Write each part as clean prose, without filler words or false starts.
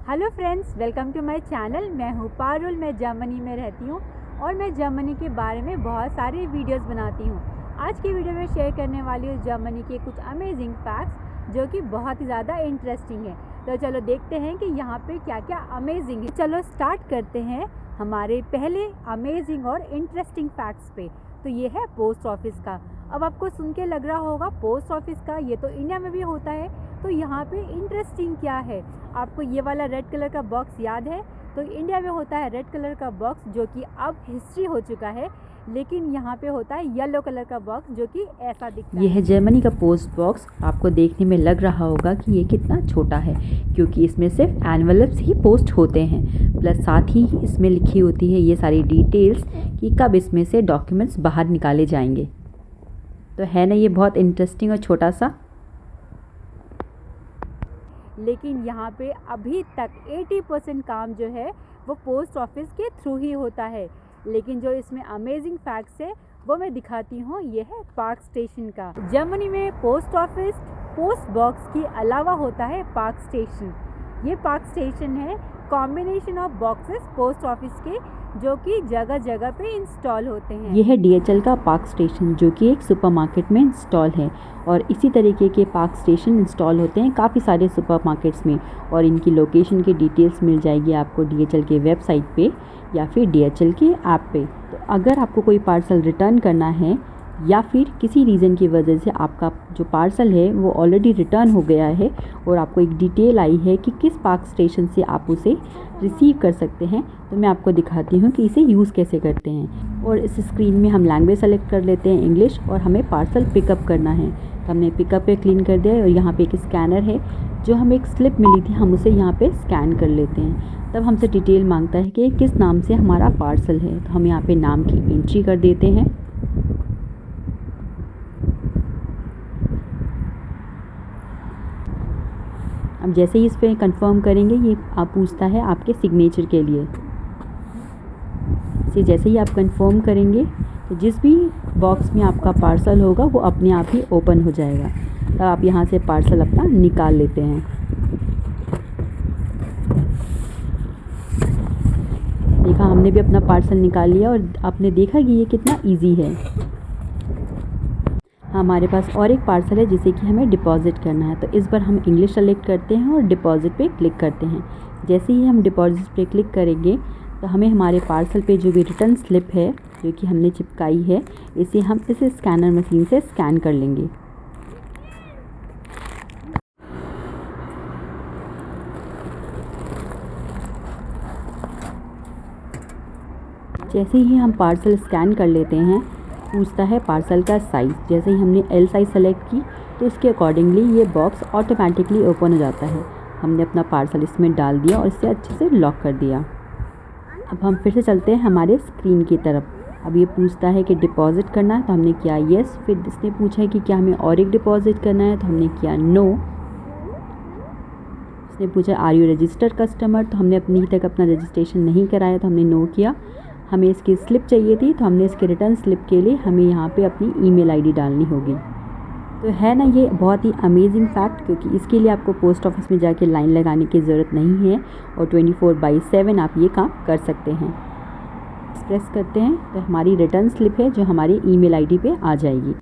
Hello friends, welcome to my channel. मैं हूँ पारुल। मैं जर्मनी में रहती हूँ और मैं जर्मनी के बारे में बहुत सारी वीडियोस बनाती हूँ। आज की वीडियो में शेयर करने वाली हूँ जर्मनी के कुछ अमेजिंग फैक्ट्स जो कि बहुत ही ज़्यादा इंटरेस्टिंग है। तो चलो देखते हैं कि यहाँ पे क्या क्या अमेजिंग है। चलो स्टार्ट करते हैं हमारे पहले अमेजिंग और इंटरेस्टिंग फैक्ट्स पे। तो ये है पोस्ट ऑफिस का। अब आपको सुन के लग रहा होगा पोस्ट ऑफिस का, ये तो इंडिया में भी होता है। तो यहाँ पे इंटरेस्टिंग क्या है, आपको ये वाला रेड कलर का बॉक्स याद है? तो इंडिया में होता है रेड कलर का बॉक्स जो कि अब हिस्ट्री हो चुका है, लेकिन यहाँ पे होता है येलो कलर का बॉक्स जो कि ऐसा दिखता है। यह है जर्मनी का पोस्ट बॉक्स। आपको देखने में लग रहा होगा कि ये कितना छोटा है, क्योंकि इसमें सिर्फ एनवेलप्स ही पोस्ट होते हैं। प्लस साथ ही इसमें लिखी होती है ये सारी डिटेल्स कि कब इसमें से डॉक्यूमेंट्स बाहर निकाले जाएंगे। तो है ना ये बहुत इंटरेस्टिंग और छोटा सा। लेकिन यहाँ पे अभी तक 80% काम जो है वो पोस्ट ऑफिस के थ्रू ही होता है। लेकिन जो इसमें अमेजिंग फैक्ट्स है वो मैं दिखाती हूँ। ये है पार्क स्टेशन का। जर्मनी में पोस्ट ऑफिस पोस्ट बॉक्स के अलावा होता है पार्क स्टेशन। ये पार्क स्टेशन है combination of boxes post office के जो कि जगह जगह पे इंस्टॉल होते हैं। यह है DHL का पार्क स्टेशन जो कि एक सुपरमार्केट में इंस्टॉल है, और इसी तरीके के पार्क स्टेशन इंस्टॉल होते हैं काफ़ी सारे सुपरमार्केट्स में। और इनकी लोकेशन की डिटेल्स मिल जाएगी आपको DHL के वेबसाइट पे या फिर DHL के ऐप पे। तो अगर आपको कोई पार्सल रिटर्न करना है या फिर किसी रीज़न की वजह से आपका जो पार्सल है वो ऑलरेडी रिटर्न हो गया है और आपको एक डिटेल आई है कि किस पार्क स्टेशन से आप उसे रिसीव कर सकते हैं, तो मैं आपको दिखाती हूँ कि इसे यूज़ कैसे करते हैं। और इस स्क्रीन में हम लैंग्वेज सेलेक्ट कर लेते हैं इंग्लिश, और हमें पार्सल पिकअप करना है। तो हमने पिकअप पे क्लिक कर दिया है और यहाँ पे एक स्कैनर है। जो हमें एक स्लिप मिली थी हम उसे यहाँ पे स्कैन कर लेते हैं। तब हमसे डिटेल मांगता है कि किस नाम से हमारा पार्सल है, तो हम यहाँ पे नाम की एंट्री कर देते हैं। अब जैसे ही इस पर कंफर्म करेंगे ये आप पूछता है आपके सिग्नेचर के लिए। इसे जैसे ही आप कंफर्म करेंगे तो जिस भी बॉक्स में आपका पार्सल होगा वो अपने आप ही ओपन हो जाएगा। तब आप यहाँ से पार्सल अपना निकाल लेते हैं। देखा, हमने भी अपना पार्सल निकाल लिया और आपने देखा कि ये कितना इजी है। हमारे पास और एक पार्सल है जिसे कि हमें डिपॉज़िट करना है। तो इस बार हम इंग्लिश सेलेक्ट करते हैं और डिपॉज़िट पे क्लिक करते हैं। जैसे ही हम डिपॉज़िट पे क्लिक करेंगे तो हमें हमारे पार्सल पे जो भी रिटर्न स्लिप है जो कि हमने चिपकाई है, इसे हम इस स्कैनर मशीन से स्कैन कर लेंगे। जैसे ही हम पार्सल स्कैन कर लेते हैं पूछता है पार्सल का साइज़। जैसे ही हमने L साइज़ सेलेक्ट की तो उसके अकॉर्डिंगली ये बॉक्स ऑटोमेटिकली ओपन हो जाता है। हमने अपना पार्सल इसमें डाल दिया और इसे अच्छे से लॉक कर दिया। अब हम फिर से चलते हैं हमारे स्क्रीन की तरफ। अब ये पूछता है कि डिपॉज़िट करना है, तो हमने किया येस। फिर इसने पूछा है कि क्या हमें और एक डिपॉज़िट करना है, तो हमने किया नो। इसने पूछा आर यू रजिस्टर्ड कस्टमर, तो हमने अपनी तक अपना रजिस्ट्रेशन नहीं कराया तो हमने नो किया। हमें इसकी स्लिप चाहिए थी तो हमने इसके रिटर्न स्लिप के लिए हमें यहाँ पे अपनी ईमेल आईडी डालनी होगी। तो है ना ये बहुत ही अमेजिंग फैक्ट, क्योंकि इसके लिए आपको पोस्ट ऑफिस में जाके लाइन लगाने की ज़रूरत नहीं है और 24/7 आप ये काम कर सकते हैं। प्रेस करते हैं तो हमारी रिटर्न स्लिप है जो हमारी ईमेल आईडी पे आ जाएगी।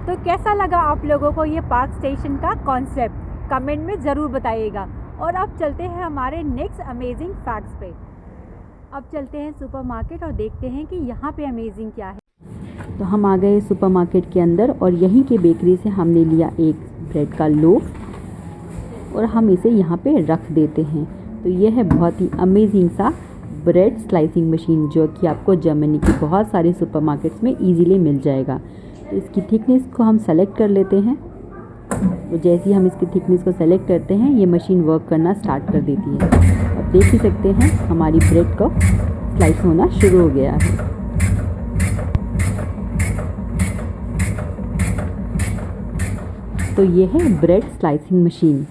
तो कैसा लगा आप लोगों को ये पार्क स्टेशन का कॉन्सेप्ट? कमेंट में ज़रूर बताइएगा। और अब चलते हैं हमारे नेक्स्ट अमेजिंग फैक्ट्स पे। अब चलते हैं सुपरमार्केट और देखते हैं कि यहाँ पे अमेजिंग क्या है। तो हम आ गए सुपरमार्केट के अंदर और यहीं के बेकरी से हमने लिया एक ब्रेड का लोफ और हम इसे यहाँ पे रख देते हैं। तो यह है बहुत ही अमेजिंग सा ब्रेड स्लाइसिंग मशीन जो कि आपको जर्मनी की बहुत सारे सुपरमार्केट्स में इजीली मिल जाएगा। तो इसकी थिकनेस को हम सेलेक्ट कर लेते हैं। तो जैसे ही हम इसकी थिकनेस को सेलेक्ट करते हैं ये मशीन वर्क करना स्टार्ट कर देती है। अब देख ही सकते हैं हमारी ब्रेड को स्लाइस होना शुरू हो गया है। तो ये है ब्रेड स्लाइसिंग मशीन।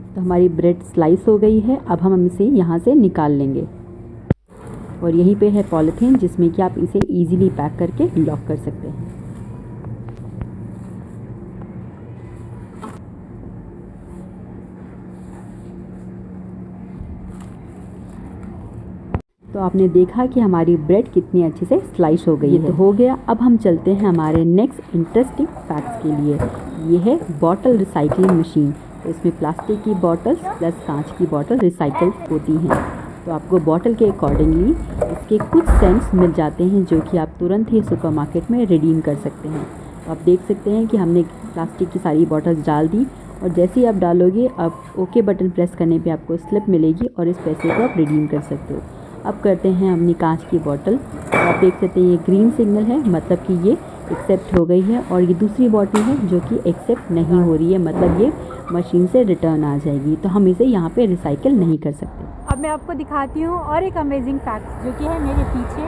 तो हमारी ब्रेड स्लाइस हो गई है। अब हम इसे यहाँ से निकाल लेंगे और यहीं पे है पॉलीथीन जिसमें कि आप इसे ईजिली पैक करके लॉक कर सकते हैं। तो आपने देखा कि हमारी ब्रेड कितनी अच्छे से स्लाइस हो गई है। तो हो गया। अब हम चलते हैं हमारे नेक्स्ट इंटरेस्टिंग फैक्ट्स के लिए। ये है बॉटल रिसाइकलिंग मशीन। तो इसमें प्लास्टिक की बॉटल्स प्लस कांच की बॉटल रिसाइकल होती हैं। तो आपको बॉटल के अकॉर्डिंगली इसके कुछ सेंट्स मिल जाते हैं जो कि आप तुरंत ही सुपरमार्केट में रिडीम कर सकते हैं। तो आप देख सकते हैं कि हमने प्लास्टिक की सारी बॉटल्स डाल दी और जैसे ही आप डालोगे अब ओके बटन प्रेस करने पे आपको स्लिप मिलेगी और इस पैसे को आप रिडीम कर सकते हो। अब करते हैं अपनी कांच की बॉटल। तो आप देख सकते हैं ये ग्रीन सिग्नल है, मतलब कि ये एक्सेप्ट हो गई है, और ये दूसरी बॉटल है जो कि एक्सेप्ट नहीं हो रही है, मतलब ये मशीन से रिटर्न आ जाएगी। तो हम इसे यहाँ पे रिसाइकिल नहीं कर सकते। अब मैं आपको दिखाती हूँ और एक अमेजिंग फैक्ट जो कि है मेरे पीछे।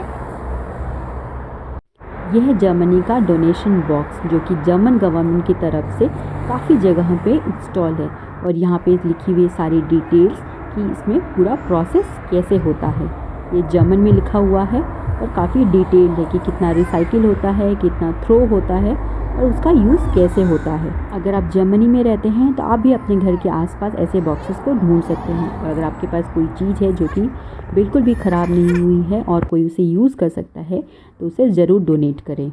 यह है जर्मनी का डोनेशन बॉक्स जो कि जर्मन गवर्नमेंट की तरफ से काफ़ी जगह पे इंस्टॉल है, और यहाँ पे लिखी हुई सारी डिटेल्स कि इसमें पूरा प्रोसेस कैसे होता है। ये जर्मन में लिखा हुआ है और काफ़ी डिटेल है कि कितना रिसाइकिल होता है, कितना थ्रो होता है और उसका यूज़ कैसे होता है। अगर आप जर्मनी में रहते हैं तो आप भी अपने घर के आसपास ऐसे बॉक्सेस को ढूंढ सकते हैं, और अगर आपके पास कोई चीज़ है जो कि बिल्कुल भी ख़राब नहीं हुई है और कोई उसे यूज़ कर सकता है तो उसे ज़रूर डोनेट करें।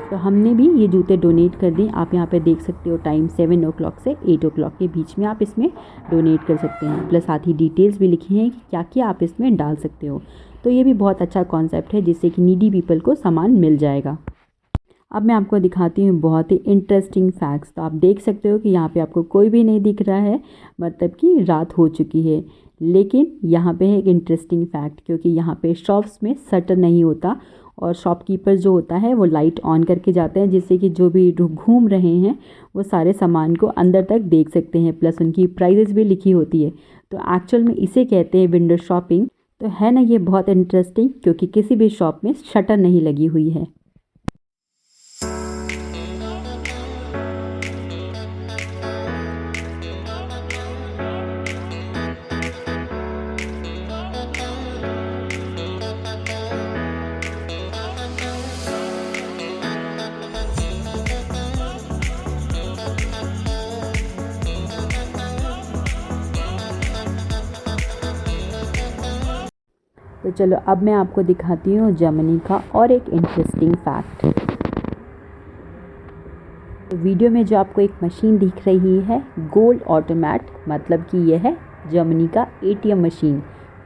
तो हमने भी ये जूते डोनेट कर दिए। आप यहाँ पे देख सकते हो टाइम 7 o'clock से 8 o'clock के बीच में आप इसमें डोनेट कर सकते हैं, प्लस साथ ही डिटेल्स भी लिखी हैं कि क्या क्या आप इसमें डाल सकते हो। तो ये भी बहुत अच्छा कॉन्सेप्ट है जिससे कि नीडी पीपल को सामान मिल जाएगा। अब मैं आपको दिखाती हूँ बहुत ही इंटरेस्टिंग फैक्ट्स। तो आप देख सकते हो कि यहाँ पे आपको कोई भी नहीं दिख रहा है, मतलब कि रात हो चुकी है। लेकिन यहाँ पे है एक इंटरेस्टिंग फैक्ट, क्योंकि यहाँ पे शॉप्स में शटर नहीं होता और शॉपकीपर जो होता है वो लाइट ऑन करके जाते हैं, जिससे कि जो भी घूम रहे हैं वो सारे सामान को अंदर तक देख सकते हैं, प्लस उनकी प्राइजेस भी लिखी होती है। तो एक्चुअल में इसे कहते हैं विंडो शॉपिंग। तो है ना ये बहुत इंटरेस्टिंग, क्योंकि किसी भी शॉप में शटर नहीं लगी हुई है। तो चलो अब मैं आपको दिखाती हूँ जर्मनी का और एक इंटरेस्टिंग फैक्ट। तो वीडियो में जो आपको एक मशीन दिख रही है गोल्ड ऑटोमैट, मतलब कि यह है जर्मनी का एटीएम मशीन।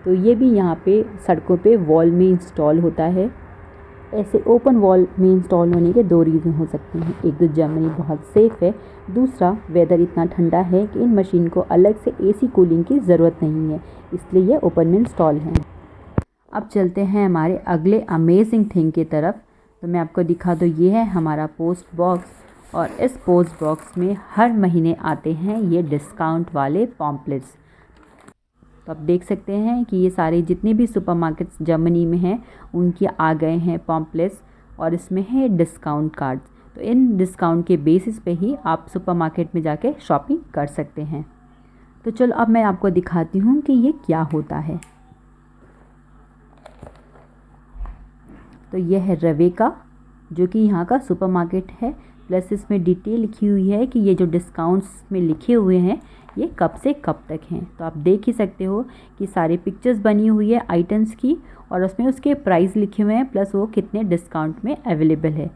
तो ये भी यहाँ पे सड़कों पे वॉल में इंस्टॉल होता है। ऐसे ओपन वॉल में इंस्टॉल होने के दो रीज़न हो सकते हैं। एक तो जर्मनी बहुत सेफ़ है, दूसरा वेदर इतना ठंडा है कि इन मशीन को अलग से एसी कूलिंग की ज़रूरत नहीं है, इसलिए ये ओपन में इंस्टॉल है। अब चलते हैं हमारे अगले अमेजिंग थिंग की तरफ। तो मैं आपको दिखा दूँ, ये है हमारा पोस्ट बॉक्स, और इस पोस्ट बॉक्स में हर महीने आते हैं ये डिस्काउंट वाले पॉम्पलेट्स। तो आप देख सकते हैं कि ये सारे जितने भी सुपरमार्केट्स जर्मनी में हैं उनके आ गए हैं पॉम्पलेट्स, और इसमें है डिस्काउंट कार्ड। तो इन डिस्काउंट के बेसिस पे ही आप सुपरमार्केट में जाके शॉपिंग कर सकते हैं। तो चलो अब मैं आपको दिखाती हूँ कि ये क्या होता है। तो यह है रवेका, जो कि यहाँ का सुपरमार्केट है, प्लस इसमें डिटेल लिखी हुई है कि ये जो डिस्काउंट्स में लिखे हुए हैं ये कब से कब तक हैं। तो आप देख ही सकते हो कि सारे पिक्चर्स बनी हुई है आइटम्स की, और उसमें उसके प्राइस लिखे हुए हैं, प्लस वो कितने डिस्काउंट में अवेलेबल है।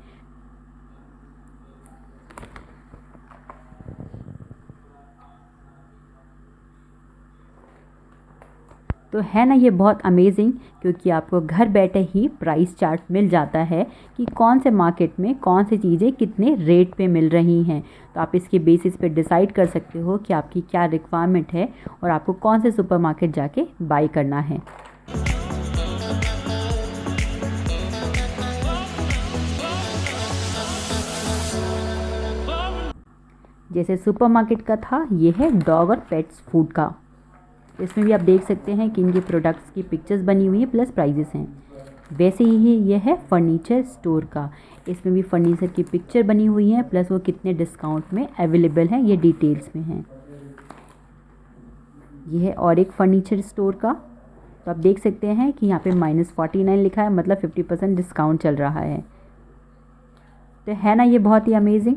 तो है ना ये बहुत अमेजिंग, क्योंकि आपको घर बैठे ही प्राइस चार्ट मिल जाता है कि कौन से मार्केट में कौन सी चीज़ें कितने रेट पे मिल रही हैं। तो आप इसके बेसिस पे डिसाइड कर सकते हो कि आपकी क्या रिक्वायरमेंट है और आपको कौन से सुपरमार्केट जाके बाई करना है। जैसे सुपरमार्केट का था, ये है डॉग और पेट्स फूड का। इसमें भी आप देख सकते हैं कि इनके प्रोडक्ट्स की पिक्चर्स बनी हुई है, प्लस प्राइजेस हैं। वैसे ही ये है फर्नीचर स्टोर का। इसमें भी फर्नीचर की पिक्चर बनी हुई है, प्लस वो कितने डिस्काउंट में अवेलेबल हैं ये डिटेल्स में हैं। ये है और एक फर्नीचर स्टोर का। तो तो आप देख सकते हैं कि यहाँ पे -49 लिखा है, मतलब 50% डिस्काउंट चल रहा है। तो है ना ये बहुत ही अमेजिंग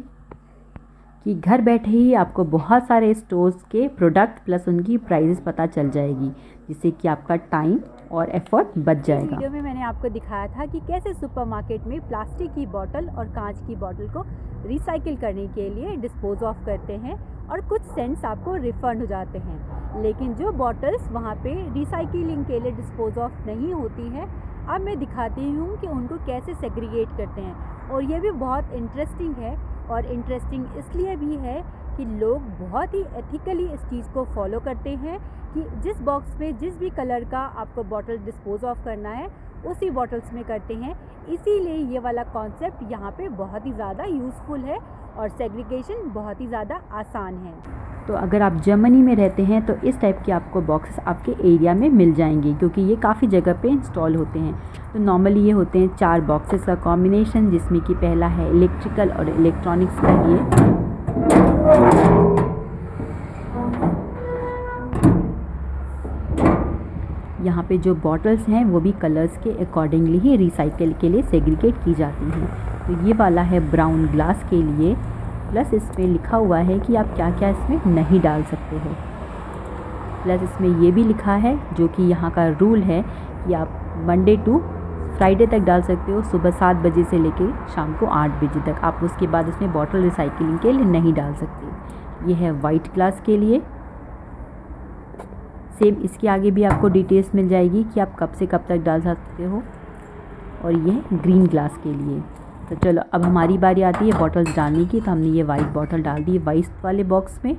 कि घर बैठे ही आपको बहुत सारे स्टोर्स के प्रोडक्ट प्लस उनकी प्राइसेस पता चल जाएगी, जिससे कि आपका टाइम और एफर्ट बच जाएगा। वीडियो में मैंने आपको दिखाया था कि कैसे सुपरमार्केट में प्लास्टिक की बोतल और कांच की बोतल को रिसाइकिल करने के लिए डिस्पोज ऑफ करते हैं और कुछ सेंट्स आपको रिफंड हो जाते हैं। लेकिन जो बॉटल्स वहाँ पे रिसाइकिलिंग के लिए डिस्पोज ऑफ नहीं होती हैं, अब मैं दिखाती हूँ कि उनको कैसे सेग्रीगेट करते हैं। और ये भी बहुत इंटरेस्टिंग है, और इंटरेस्टिंग इसलिए भी है कि लोग बहुत ही एथिकली इस चीज़ को फॉलो करते हैं कि जिस बॉक्स में जिस भी कलर का आपको बॉटल डिस्पोज ऑफ करना है उसी बॉटल्स में करते हैं। इसीलिए ये वाला कॉन्सेप्ट यहाँ पे बहुत ही ज़्यादा यूज़फुल है और सेग्रीगेशन बहुत ही ज़्यादा आसान है। तो अगर आप जर्मनी में रहते हैं तो इस टाइप के आपको बॉक्सेस आपके एरिया में मिल जाएंगे, क्योंकि ये काफ़ी जगह पे इंस्टॉल होते हैं। तो नॉर्मली ये होते हैं 4 बॉक्सेस का कॉम्बिनेशन, जिसमें कि पहला है इलेक्ट्रिकल और इलेक्ट्रॉनिक्स का ये। यहाँ पे जो बॉटल्स हैं वो भी कलर्स के अकॉर्डिंगली ही रिसाइकिल के लिए सेग्रीगेट की जाती हैं। तो ये वाला है ब्राउन ग्लास के लिए, प्लस इसमें लिखा हुआ है कि आप क्या क्या इसमें नहीं डाल सकते हो। प्लस इसमें ये भी लिखा है, जो कि यहाँ का रूल है कि आप मंडे टू फ्राइडे तक डाल सकते हो, सुबह 7 बजे से लेके शाम को 8 बजे तक। आप उसके बाद इसमें बॉटल रिसाइकिलिंग के लिए नहीं डाल सकते। ये है वाइट ग्लास के लिए। सेम इसके आगे भी आपको डिटेल्स मिल जाएगी कि आप कब से कब तक डाल सकते हो। और ये है ग्रीन ग्लास के लिए। तो चलो अब हमारी बारी आती है बॉटल्स डालने की। तो हमने ये वाइट बॉटल डाल दी वाइट वाले बॉक्स में,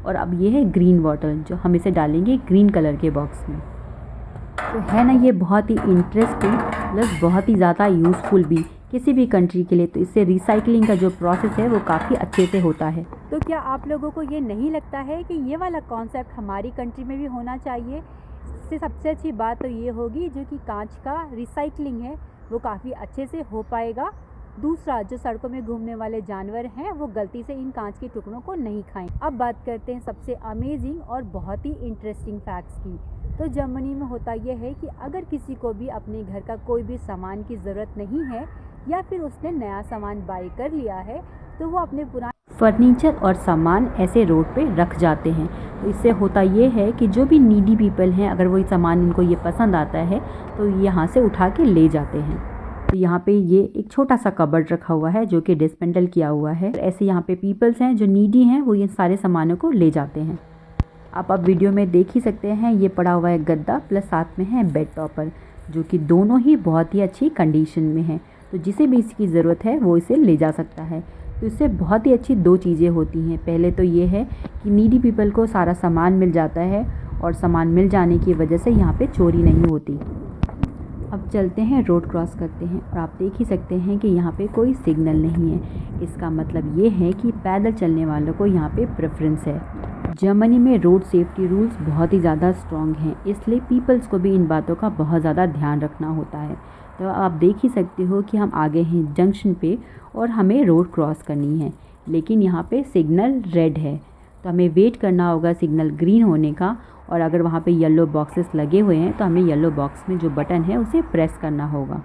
और अब ये है ग्रीन बॉटल, जो हम इसे डालेंगे ग्रीन कलर के बॉक्स में। तो है ना ये बहुत ही इंटरेस्टिंग प्लस बहुत ही ज़्यादा यूज़फुल भी किसी भी कंट्री के लिए। तो इससे रिसाइकलिंग का जो प्रोसेस है वो काफ़ी अच्छे से होता है। तो क्या आप लोगों को ये नहीं लगता है कि ये वाला कॉन्सेप्ट हमारी कंट्री में भी होना चाहिए? इससे सबसे अच्छी बात तो ये होगी जो कि कांच का रिसाइकलिंग है वो काफ़ी अच्छे से हो पाएगा। दूसरा, जो सड़कों में घूमने वाले जानवर हैं वो गलती से इन कांच के टुकड़ों को नहीं खाएं। अब बात करते हैं सबसे अमेजिंग और बहुत ही इंटरेस्टिंग फैक्ट्स की। तो जर्मनी में होता यह है कि अगर किसी को भी अपने घर का कोई भी सामान की ज़रूरत नहीं है या फिर उसने नया सामान बाई कर लिया है, तो वो अपने पुराने फर्नीचर और सामान ऐसे रोड पे रख जाते हैं। तो इससे होता ये है कि जो भी नीडी पीपल हैं, अगर वही सामान इनको ये पसंद आता है तो यहाँ से उठा के ले जाते हैं। तो यहाँ पे ये एक छोटा सा कबर्ड रखा हुआ है जो कि डिस्पेंडल किया हुआ है। ऐसे यहाँ पे पीपल्स हैं जो नीडी हैं, वो ये सारे सामानों को ले जाते हैं। आप अब वीडियो में देख ही सकते हैं, ये पड़ा हुआ है गद्दा प्लस साथ में है बेड टॉपर, जो कि दोनों ही बहुत ही अच्छी कंडीशन में है। तो जिसे भी इसकी ज़रूरत है वो इसे ले जा सकता है। तो इससे बहुत ही अच्छी 2 चीज़ें होती हैं। पहले तो ये है कि नीडी पीपल को सारा सामान मिल जाता है, और सामान मिल जाने की वजह से यहाँ पे चोरी नहीं होती। अब चलते हैं, रोड क्रॉस करते हैं, और आप देख ही सकते हैं कि यहाँ पे कोई सिग्नल नहीं है। इसका मतलब ये है कि पैदल चलने वालों को यहाँ पे प्रेफरेंस है। जर्मनी में रोड सेफ्टी रूल्स बहुत ही ज़्यादा स्ट्रॉन्ग हैं, इसलिए पीपल्स को भी इन बातों का बहुत ज़्यादा ध्यान रखना होता है। तो आप देख ही सकते हो कि हम आगे हैं जंक्शन पे और हमें रोड क्रॉस करनी है, लेकिन यहाँ पे सिग्नल रेड है, तो हमें वेट करना होगा सिग्नल ग्रीन होने का। और अगर वहाँ पे येलो बॉक्सेस लगे हुए हैं तो हमें येलो बॉक्स में जो बटन है उसे प्रेस करना होगा।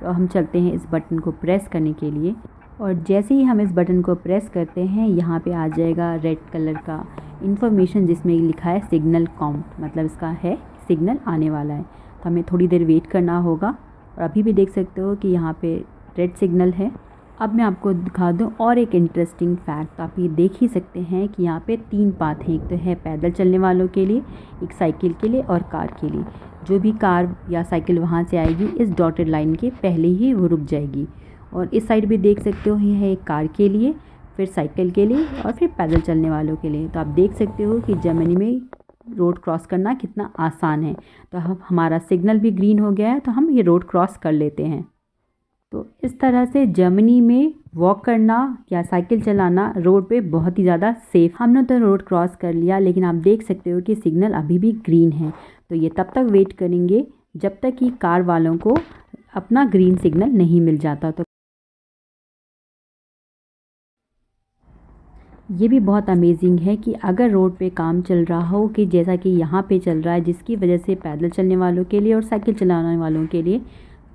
तो हम चलते हैं इस बटन को प्रेस करने के लिए, और जैसे ही हम इस बटन को प्रेस करते हैं यहाँ पे आ जाएगा रेड कलर का इन्फॉर्मेशन, जिसमें लिखा है सिग्नल काउंट, मतलब इसका है सिग्नल आने वाला है। तो हमें थोड़ी देर वेट करना होगा, और अभी भी देख सकते हो कि यहाँ पे रेड सिग्नल है। अब मैं आपको दिखा दूँ और एक इंटरेस्टिंग फैक्ट। आप ये देख ही सकते हैं कि यहाँ पे 3 पाथ हैं। एक तो है पैदल चलने वालों के लिए, एक साइकिल के लिए और कार के लिए। जो भी कार या साइकिल वहाँ से आएगी इस डॉटेड लाइन के पहले ही वो रुक जाएगी। और इस साइड भी देख सकते हो ये है एक कार के लिए, फिर साइकिल के लिए और फिर पैदल चलने वालों के लिए। तो आप देख सकते हो कि जर्मनी में रोड क्रॉस करना कितना आसान है। तो हमारा सिग्नल भी ग्रीन हो गया है, तो हम ये रोड क्रॉस कर लेते हैं। तो इस तरह से जर्मनी में वॉक करना या साइकिल चलाना रोड पे बहुत ही ज़्यादा सेफ़। हमने तो रोड क्रॉस कर लिया, लेकिन आप देख सकते हो कि सिग्नल अभी भी ग्रीन है। तो ये तब तक वेट करेंगे जब तक कि कार वालों को अपना ग्रीन सिग्नल नहीं मिल जाता। तो ये भी बहुत अमेजिंग है कि अगर रोड पे काम चल रहा हो कि जैसा कि यहाँ पे चल रहा है, जिसकी वजह से पैदल चलने वालों के लिए और साइकिल चलाने वालों के लिए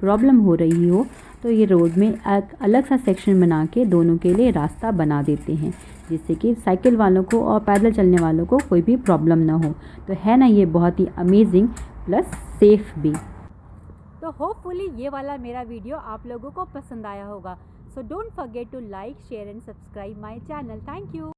प्रॉब्लम हो रही हो, तो ये रोड में एक अलग सा सेक्शन बना के दोनों के लिए रास्ता बना देते हैं, जिससे कि साइकिल वालों को और पैदल चलने वालों को कोई भी प्रॉब्लम ना हो। तो है ना ये बहुत ही अमेजिंग प्लस सेफ़ भी। तो होपफुली ये वाला मेरा वीडियो आप लोगों को पसंद आया होगा। So don't forget to like, share and subscribe my channel. Thank you.